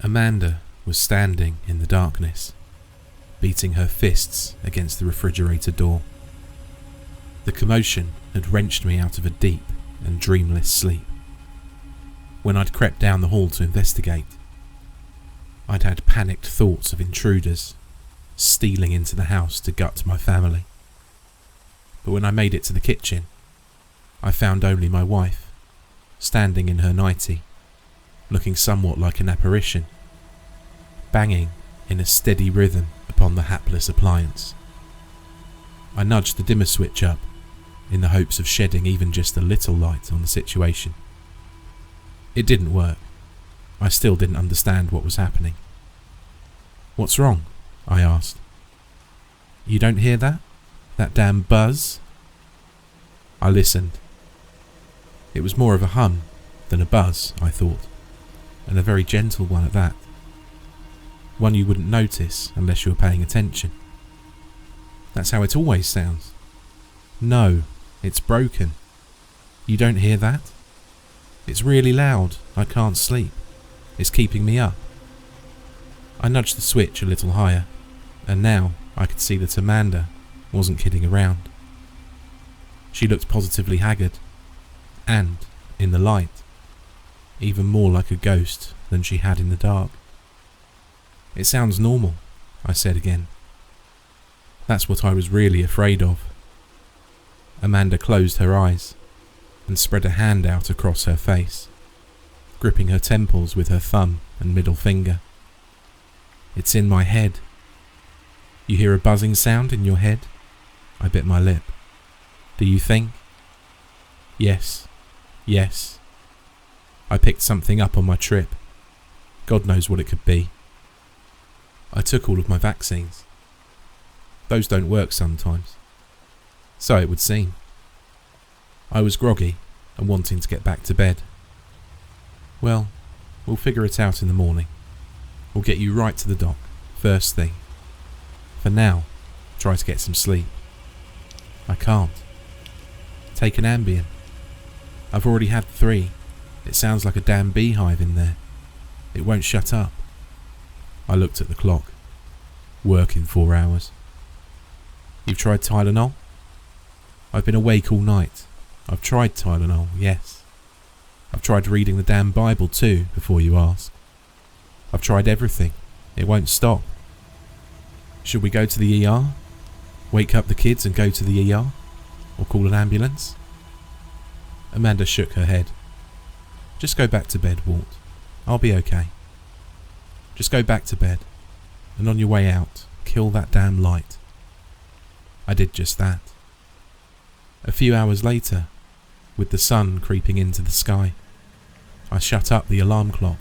Amanda was standing in the darkness, beating her fists against the refrigerator door. The commotion had wrenched me out of a deep and dreamless sleep. When I'd crept down the hall to investigate, I'd had panicked thoughts of intruders stealing into the house to gut my family. But when I made it to the kitchen, I found only my wife, standing in her nightie, looking somewhat like an apparition, banging in a steady rhythm upon the hapless appliance. I nudged the dimmer switch up in the hopes of shedding even just a little light on the situation. It didn't work. I still didn't understand what was happening. "What's wrong?" I asked. "You don't hear that? That damn buzz?" I listened. It was more of a hum than a buzz, I thought, and a very gentle one at that. One you wouldn't notice unless you were paying attention. That's how it always sounds. No, it's broken. You don't hear that? It's really loud. I can't sleep. It's keeping me up. I nudged the switch a little higher, and now I could see that Amanda wasn't kidding around. She looked positively haggard, and, in the light, even more like a ghost than she had in the dark. "It sounds normal," I said again. That's what I was really afraid of. Amanda closed her eyes and spread a hand out across her face, gripping her temples with her thumb and middle finger. "It's in my head." "You hear a buzzing sound in your head?" I bit my lip. "Do you think?" Yes. I picked something up on my trip. God knows what it could be. I took all of my vaccines. Those don't work sometimes. So it would seem. I was groggy and wanting to get back to bed. "Well, we'll figure it out in the morning. We'll get you right to the doc, first thing. For now, try to get some sleep." "I can't." "Take an Ambien." "I've already had 3. It sounds like a damn beehive in there. It won't shut up." I looked at the clock. Work in 4 hours. "You've tried Tylenol?" "I've been awake all night. I've tried Tylenol, yes. I've tried reading the damn Bible too, before you ask. I've tried everything. It won't stop." "Should we go to the ER? Wake up the kids and go to the ER? Or call an ambulance?" Amanda shook her head. "Just go back to bed, Walt. I'll be okay. Just go back to bed, and on your way out, kill that damn light." I did just that. A few hours later, with the sun creeping into the sky, I shut up the alarm clock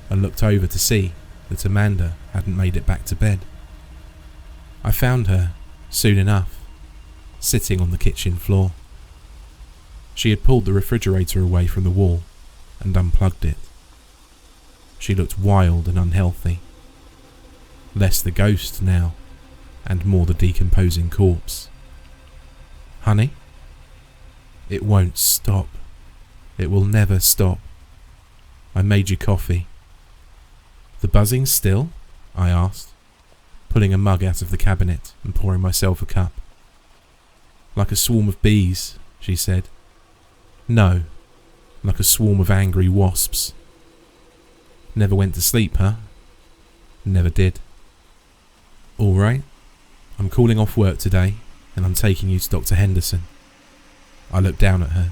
and looked over to see that Amanda hadn't made it back to bed. I found her, soon enough, sitting on the kitchen floor. She had pulled the refrigerator away from the wall and unplugged it. She looked wild and unhealthy. Less the ghost now, and more the decomposing corpse. "Honey?" "It won't stop. It will never stop. I made you coffee." "The buzzing still?" I asked, pulling a mug out of the cabinet and pouring myself a cup. "Like a swarm of bees," she said. "No, like a swarm of angry wasps." "Never went to sleep, huh?" "Never did." "All right. I'm calling off work today and I'm taking you to Dr. Henderson." I looked down at her.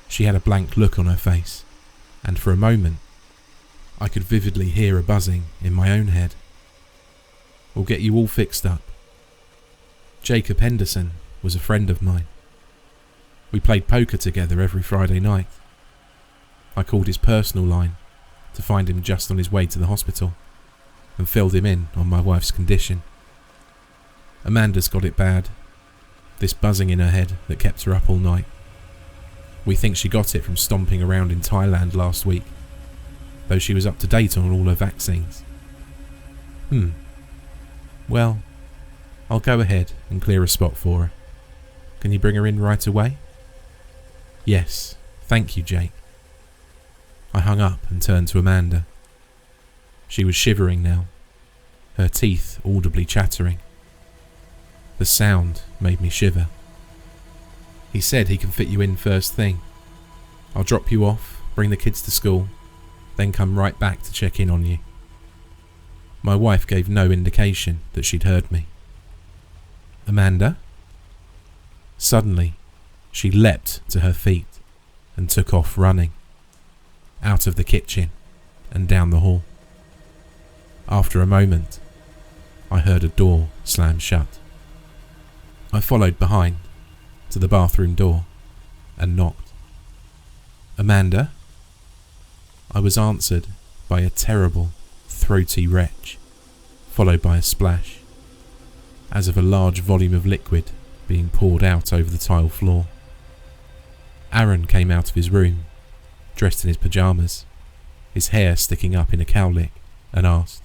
She had a blank look on her face, and for a moment, I could vividly hear a buzzing in my own head. "We'll get you all fixed up." Jacob Henderson was a friend of mine. We played poker together every Friday night. I called his personal line to find him just on his way to the hospital and filled him in on my wife's condition. Amanda's got it bad, this buzzing in her head that kept her up all night. We think she got it from stomping around in Thailand last week, though she was up to date on all her vaccines. Well, I'll go ahead and clear a spot for her. Can you bring her in right away?" "Yes, thank you, Jake." I hung up and turned to Amanda. She was shivering now, her teeth audibly chattering. The sound made me shiver. He said he can fit you in first thing. I'll drop you off, bring the kids to school, then come right back to check in on you. My wife gave no indication that she'd heard me. Amanda? Suddenly, she leapt to her feet and took off running, out of the kitchen and down the hall. After a moment, I heard a door slam shut. I followed behind to the bathroom door and knocked. Amanda? I was answered by a terrible, throaty retch, followed by a splash, as of a large volume of liquid being poured out over the tile floor. Aaron came out of his room, dressed in his pyjamas, his hair sticking up in a cowlick, and asked,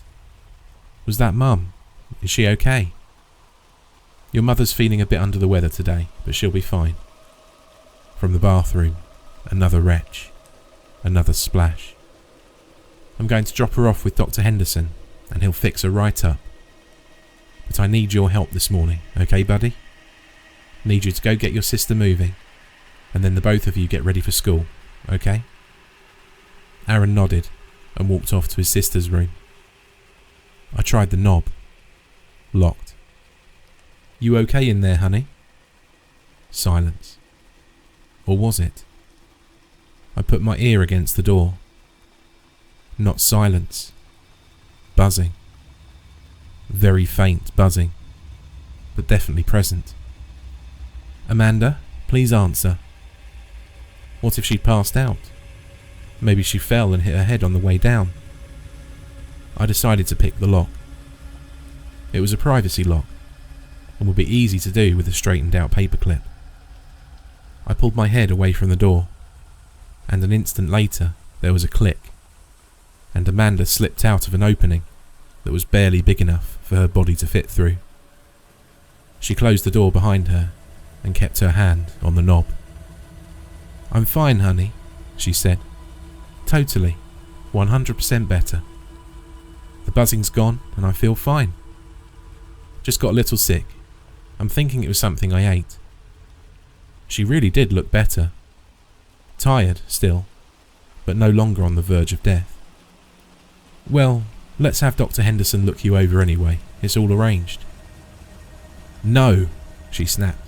"Was that Mum? Is she okay?" "Your mother's feeling a bit under the weather today, but she'll be fine." From the bathroom, another retch, another splash. "I'm going to drop her off with Dr. Henderson, and he'll fix her right up. But I need your help this morning, okay, buddy? Need you to go get your sister moving, and then the both of you get ready for school, okay?" Aaron nodded and walked off to his sister's room. I tried the knob. Locked. "You okay in there, honey?" Silence. Or was it? I put my ear against the door. Not silence. Buzzing. Very faint buzzing, but definitely present. "Amanda, please answer." What if she'd passed out? Maybe she fell and hit her head on the way down. I decided to pick the lock. It was a privacy lock, and would be easy to do with a straightened out paperclip. I pulled my head away from the door, and an instant later there was a click, and Amanda slipped out of an opening that was barely big enough for her body to fit through. She closed the door behind her and kept her hand on the knob. "I'm fine, honey," she said. "Totally, 100% better. The buzzing's gone and I feel fine. Just got a little sick. I'm thinking it was something I ate." She really did look better. Tired still, but no longer on the verge of death. "Well, let's have Dr. Henderson look you over anyway. It's all arranged." "No," she snapped.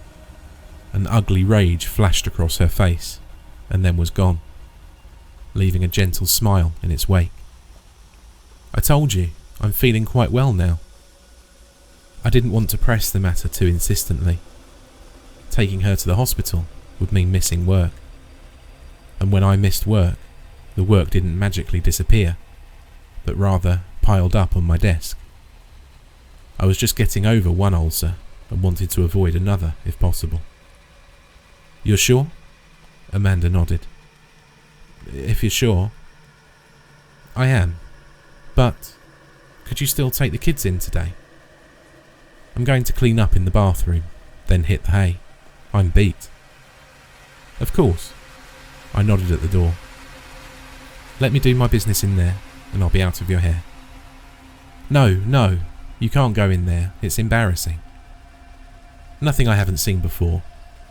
An ugly rage flashed across her face and then was gone, leaving a gentle smile in its wake. "I told you, I'm feeling quite well now." I didn't want to press the matter too insistently. Taking her to the hospital would mean missing work. And when I missed work, the work didn't magically disappear, but rather piled up on my desk. I was just getting over one ulcer and wanted to avoid another if possible. "You're sure?" Amanda nodded. "If you're sure." "I am. But could you still take the kids in today? I'm going to clean up in the bathroom, then hit the hay. I'm beat." "Of course." I nodded at the door. "Let me do my business in there, and I'll be out of your hair." No, you can't go in there. It's embarrassing." "Nothing I haven't seen before.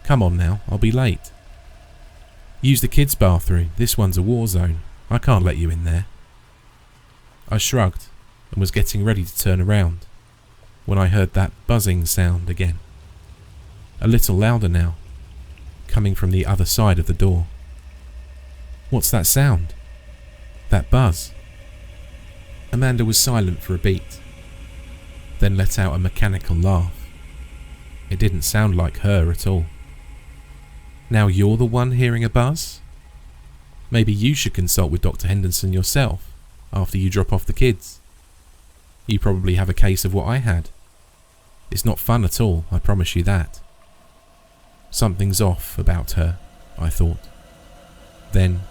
Come on now, I'll be late." "Use the kids' bathroom. This one's a war zone. I can't let you in there." I shrugged and was getting ready to turn around when I heard that buzzing sound again. A little louder now, coming from the other side of the door. What's that sound? That buzz? Amanda was silent for a beat, then let out a mechanical laugh. It didn't sound like her at all. "Now you're the one hearing a buzz? Maybe you should consult with Dr. Henderson yourself after you drop off the kids. You probably have a case of what I had. It's not fun at all, I promise you that." Something's off about her, I thought. Then,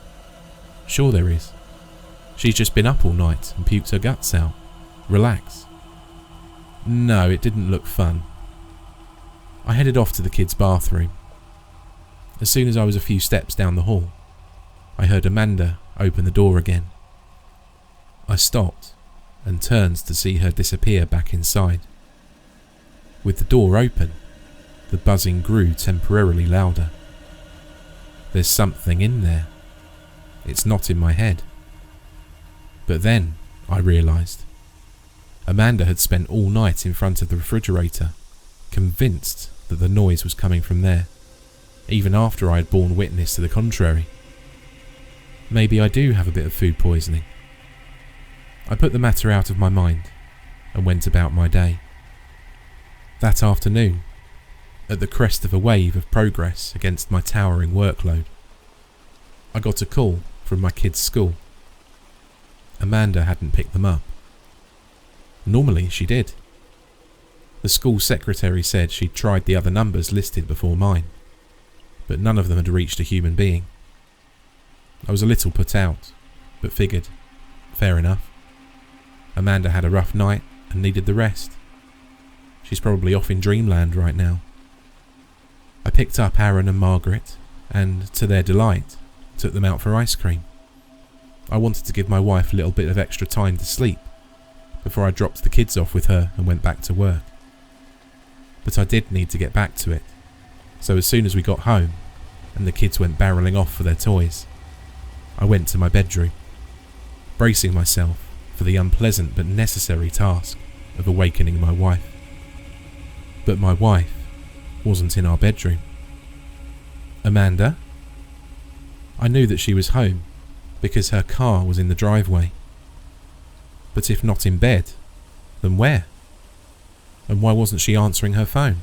sure there is. She's just been up all night and puked her guts out. Relax. No, it didn't look fun. I headed off to the kids' bathroom. As soon as I was a few steps down the hall, I heard Amanda open the door again. I stopped and turned to see her disappear back inside. With the door open, the buzzing grew temporarily louder. There's something in there. It's not in my head. But then I realised. Amanda had spent all night in front of the refrigerator, convinced that the noise was coming from there, even after I had borne witness to the contrary. Maybe I do have a bit of food poisoning. I put the matter out of my mind and went about my day. That afternoon, at the crest of a wave of progress against my towering workload, I got a call from my kids' school. Amanda hadn't picked them up. Normally she did. The school secretary said she'd tried the other numbers listed before mine, but none of them had reached a human being. I was a little put out, but figured, fair enough. Amanda had a rough night and needed the rest. She's probably off in dreamland right now. I picked up Aaron and Margaret and, to their delight, took them out for ice cream. I wanted to give my wife a little bit of extra time to sleep before I dropped the kids off with her and went back to work. But I did need to get back to it, so as soon as we got home and the kids went barrelling off for their toys, I went to my bedroom, bracing myself for the unpleasant but necessary task of awakening my wife. But my wife wasn't in our bedroom. Amanda? I knew that she was home because her car was in the driveway. But if not in bed, then where? And why wasn't she answering her phone?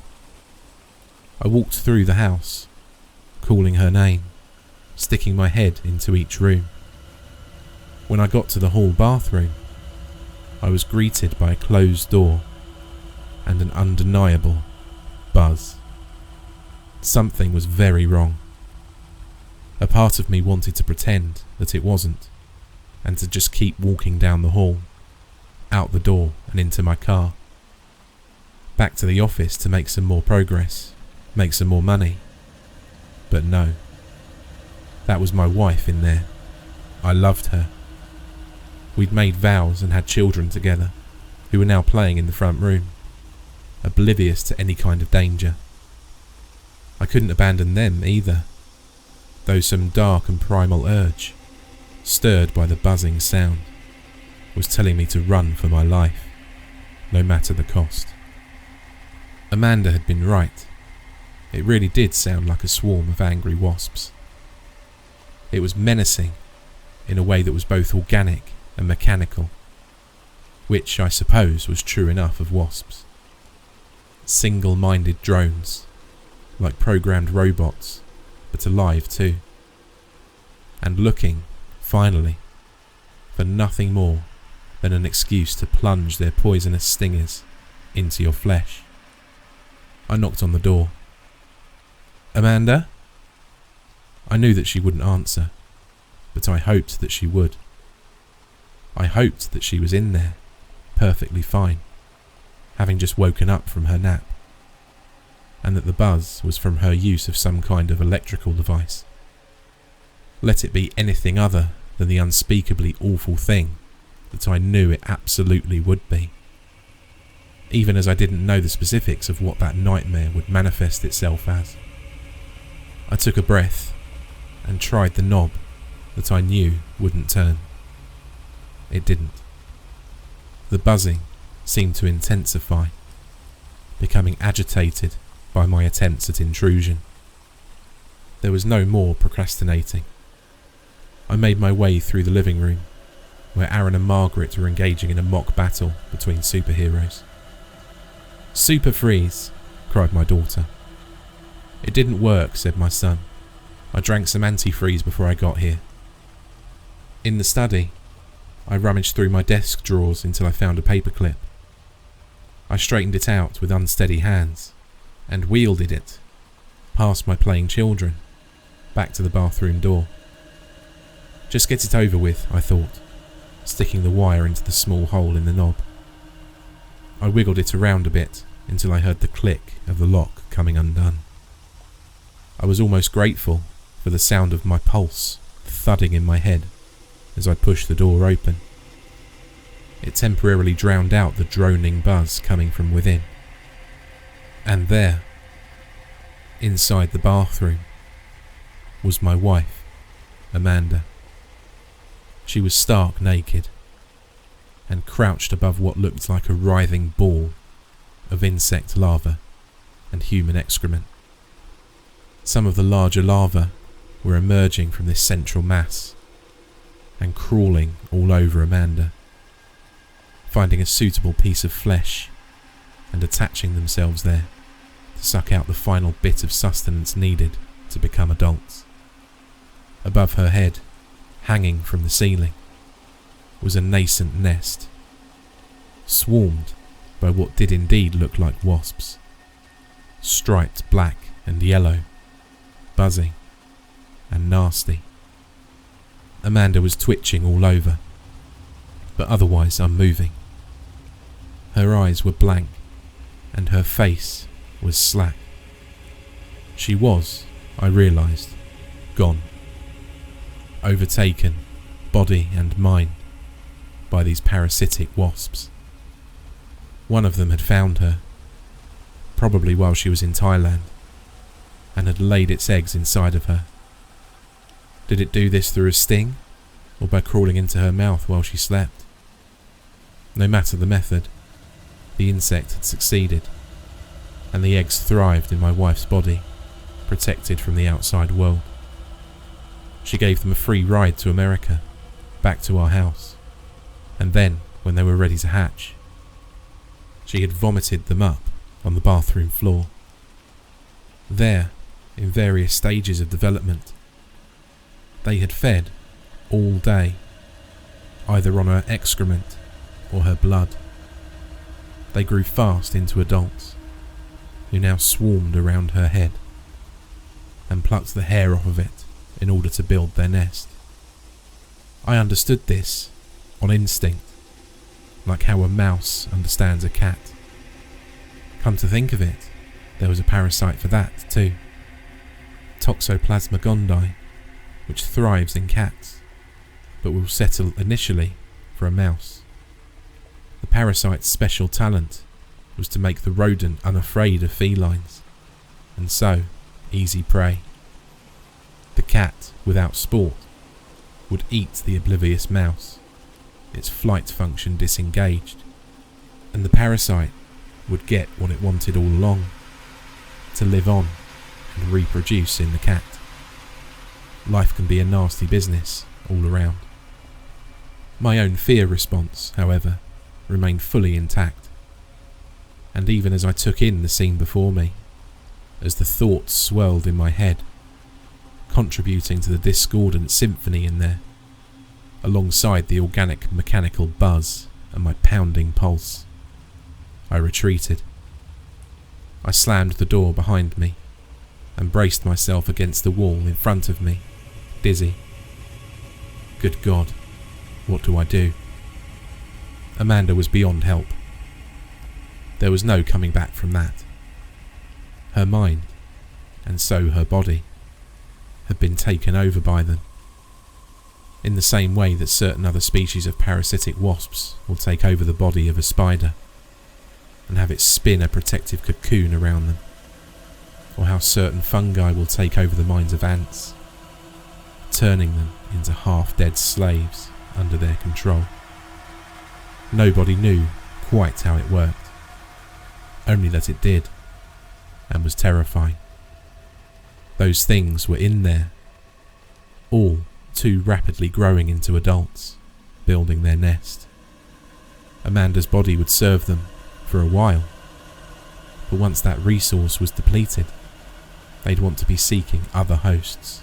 I walked through the house, calling her name, sticking my head into each room. When I got to the hall bathroom, I was greeted by a closed door and an undeniable buzz. Something was very wrong. A part of me wanted to pretend that it wasn't, and to just keep walking down the hall, out the door and into my car. Back to the office to make some more progress, make some more money. But no. That was my wife in there. I loved her. We'd made vows and had children together, who were now playing in the front room, oblivious to any kind of danger. I couldn't abandon them either, though some dark and primal urge, stirred by the buzzing sound, was telling me to run for my life, no matter the cost. Amanda had been right. It really did sound like a swarm of angry wasps. It was menacing in a way that was both organic and mechanical, which I suppose was true enough of wasps. Single-minded drones, like programmed robots, but alive too. And looking, finally, for nothing more than an excuse to plunge their poisonous stingers into your flesh. I knocked on the door. Amanda? I knew that she wouldn't answer, but I hoped that she would. I hoped that she was in there, perfectly fine, having just woken up from her nap, and that the buzz was from her use of some kind of electrical device. Let it be anything other than the unspeakably awful thing that I knew it absolutely would be, even as I didn't know the specifics of what that nightmare would manifest itself as. I took a breath and tried the knob that I knew wouldn't turn. It didn't. The buzzing seemed to intensify, becoming agitated by my attempts at intrusion. There was no more procrastinating. I made my way through the living room, where Aaron and Margaret were engaging in a mock battle between superheroes. "Super freeze!" cried my daughter. "It didn't work," said my son. "I drank some antifreeze before I got here." In the study, I rummaged through my desk drawers until I found a paperclip. I straightened it out with unsteady hands and wielded it past my playing children, back to the bathroom door. Just get it over with, I thought, sticking the wire into the small hole in the knob. I wiggled it around a bit until I heard the click of the lock coming undone. I was almost grateful for the sound of my pulse thudding in my head as I pushed the door open. It temporarily drowned out the droning buzz coming from within. And there, inside the bathroom, was my wife, Amanda. She was stark naked and crouched above what looked like a writhing ball of insect larvae and human excrement. Some of the larger larvae were emerging from this central mass and crawling all over Amanda, finding a suitable piece of flesh and attaching themselves there to suck out the final bit of sustenance needed to become adults. Above her head, hanging from the ceiling, was a nascent nest, swarmed by what did indeed look like wasps, striped black and yellow, buzzing and nasty. Amanda was twitching all over, but otherwise unmoving. Her eyes were blank, and her face was slack. She was, I realised, gone. Overtaken, body and mind, by these parasitic wasps. One of them had found her, probably while she was in Thailand, and had laid its eggs inside of her. Did it do this through a sting, or by crawling into her mouth while she slept? No matter the method, the insect had succeeded, and the eggs thrived in my wife's body, protected from the outside world. She gave them a free ride to America, back to our house, and then, when they were ready to hatch, she had vomited them up on the bathroom floor. There, in various stages of development, they had fed all day, either on her excrement or her blood. They grew fast into adults, who now swarmed around her head and plucked the hair off of it in order to build their nest. I understood this on instinct, like how a mouse understands a cat. Come to think of it, there was a parasite for that too. Toxoplasma gondii, which thrives in cats, but will settle initially for a mouse. The parasite's special talent was to make the rodent unafraid of felines, and so easy prey. The cat, without sport, would eat the oblivious mouse, its flight function disengaged, and the parasite would get what it wanted all along, to live on and reproduce in the cat. Life can be a nasty business all around. My own fear response, however, remained fully intact, and even as I took in the scene before me, as the thoughts swirled in my head, contributing to the discordant symphony in there, alongside the organic mechanical buzz and my pounding pulse, I retreated. I slammed the door behind me and braced myself against the wall in front of me, dizzy. Good God, what do I do? Amanda was beyond help. There was no coming back from that. Her mind, and so her body, had been taken over by them, in the same way that certain other species of parasitic wasps will take over the body of a spider and have it spin a protective cocoon around them, or how certain fungi will take over the minds of ants, turning them into half-dead slaves under their control. Nobody knew quite how it worked, only that it did, and was terrifying. Those things were in there, all too rapidly growing into adults, building their nest. Amanda's body would serve them for a while, but once that resource was depleted, they'd want to be seeking other hosts,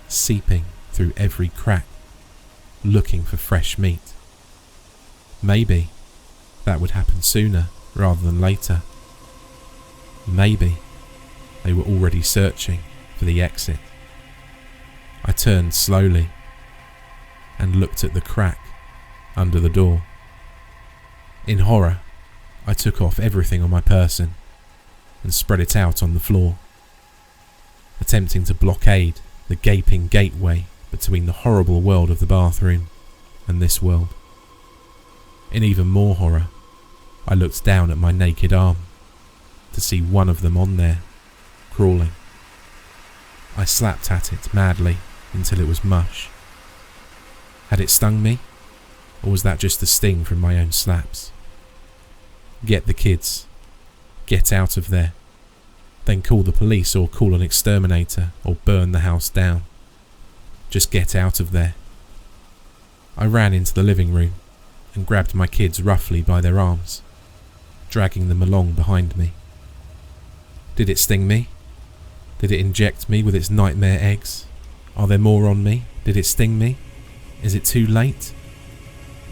seeping through every crack, looking for fresh meat. Maybe that would happen sooner rather than later. Maybe they were already searching for the exit. I turned slowly and looked at the crack under the door. In horror, I took off everything on my person and spread it out on the floor, attempting to blockade the gaping gateway between the horrible world of the bathroom and this world. In even more horror, I looked down at my naked arm to see one of them on there, crawling. I slapped at it madly until it was mush. Had it stung me, or was that just the sting from my own slaps? Get the kids. Get out of there. Then call the police or call an exterminator or burn the house down. Just get out of there. I ran into the living room and grabbed my kids roughly by their arms, dragging them along behind me. Did it sting me? Did it inject me with its nightmare eggs? Are there more on me? Did it sting me? Is it too late?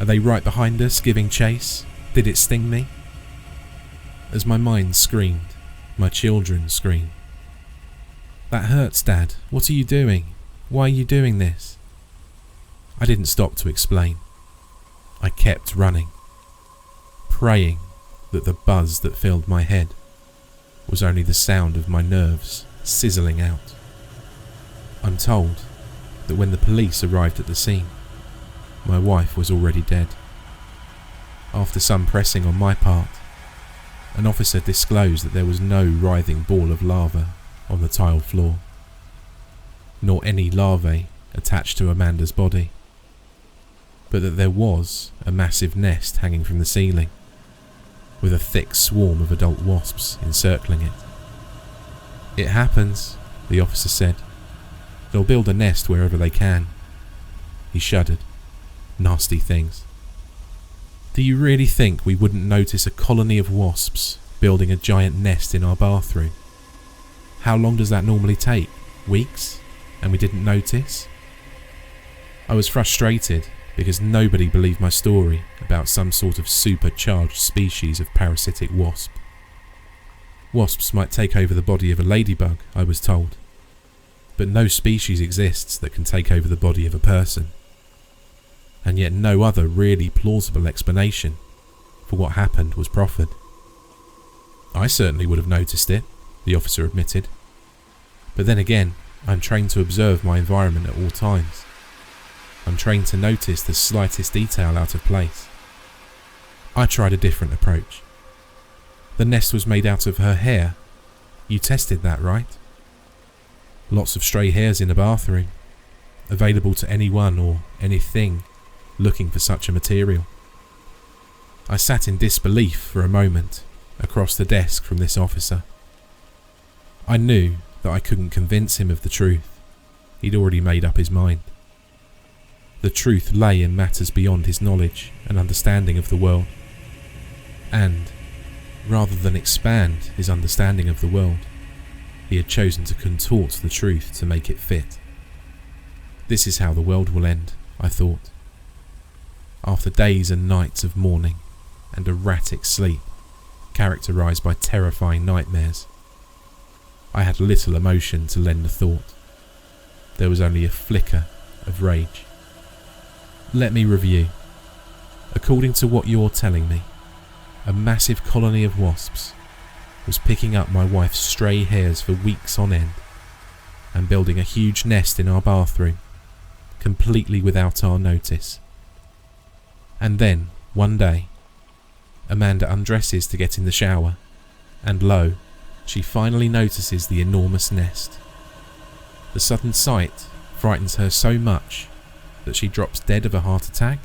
Are they right behind us, giving chase? Did it sting me? As my mind screamed, my children screamed. That hurts, Dad. What are you doing? Why are you doing this? I didn't stop to explain. I kept running, praying that the buzz that filled my head was only the sound of my nerves sizzling out. I'm told that when the police arrived at the scene, my wife was already dead. After some pressing on my part, an officer disclosed that there was no writhing ball of lava on the tiled floor, nor any larvae attached to Amanda's body, but that there was a massive nest hanging from the ceiling, with a thick swarm of adult wasps encircling it. It happens, the officer said. They'll build a nest wherever they can. He shuddered. Nasty things. Do you really think we wouldn't notice a colony of wasps building a giant nest in our bathroom? How long does that normally take? Weeks? And we didn't notice? I was frustrated because nobody believed my story about some sort of supercharged species of parasitic wasp. Wasps might take over the body of a ladybug, I was told, but no species exists that can take over the body of a person. And yet no other really plausible explanation for what happened was proffered. I certainly would have noticed it, the officer admitted. But then again, I'm trained to observe my environment at all times. I'm trained to notice the slightest detail out of place. I tried a different approach. The nest was made out of her hair. You tested that, right? Lots of stray hairs in a bathroom, available to anyone or anything looking for such a material. I sat in disbelief for a moment across the desk from this officer. I knew that I couldn't convince him of the truth. He'd already made up his mind. The truth lay in matters beyond his knowledge and understanding of the world. And, rather than expand his understanding of the world, he had chosen to contort the truth to make it fit. This is how the world will end, I thought. After days and nights of mourning and erratic sleep, characterized by terrifying nightmares, I had little emotion to lend a thought. There was only a flicker of rage. Let me review. According to what you're telling me, a massive colony of wasps was picking up my wife's stray hairs for weeks on end and building a huge nest in our bathroom, completely without our notice. And then, one day, Amanda undresses to get in the shower, and lo, she finally notices the enormous nest. The sudden sight frightens her so much that she drops dead of a heart attack.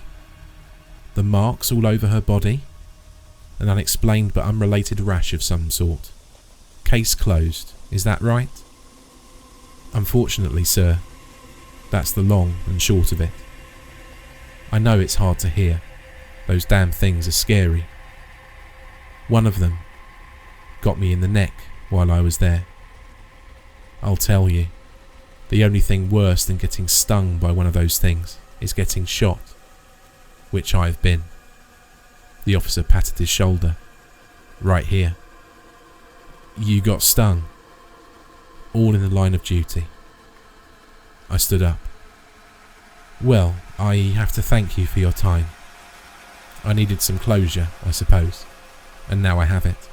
The marks all over her body, an unexplained but unrelated rash of some sort. Case closed, is that right? Unfortunately, sir, that's the long and short of it. I know it's hard to hear. Those damn things are scary. One of them got me in the neck while I was there. I'll tell you, the only thing worse than getting stung by one of those things is getting shot, which I've been. The officer patted his shoulder. Right here. You got stung. All in the line of duty. I stood up. Well, I have to thank you for your time. I needed some closure, I suppose, and now I have it.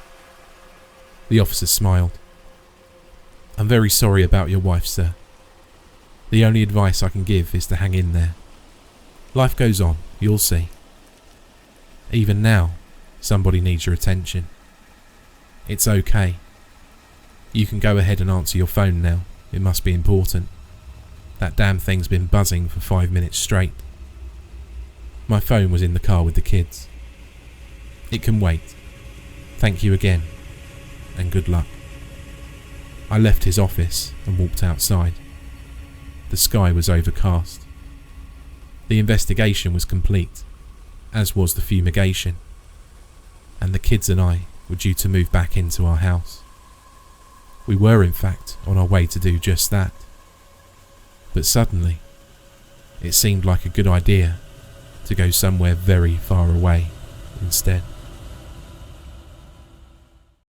The officer smiled. I'm very sorry about your wife, sir. The only advice I can give is to hang in there. Life goes on, you'll see. Even now, somebody needs your attention. It's okay. You can go ahead and answer your phone now. It must be important. That damn thing's been buzzing for 5 minutes straight. My phone was in the car with the kids. It can wait. Thank you again, and good luck. I left his office and walked outside. The sky was overcast. The investigation was complete, as was the fumigation, and the kids and I were due to move back into our house. We were in fact on our way to do just that. But suddenly, it seemed like a good idea to go somewhere very far away instead.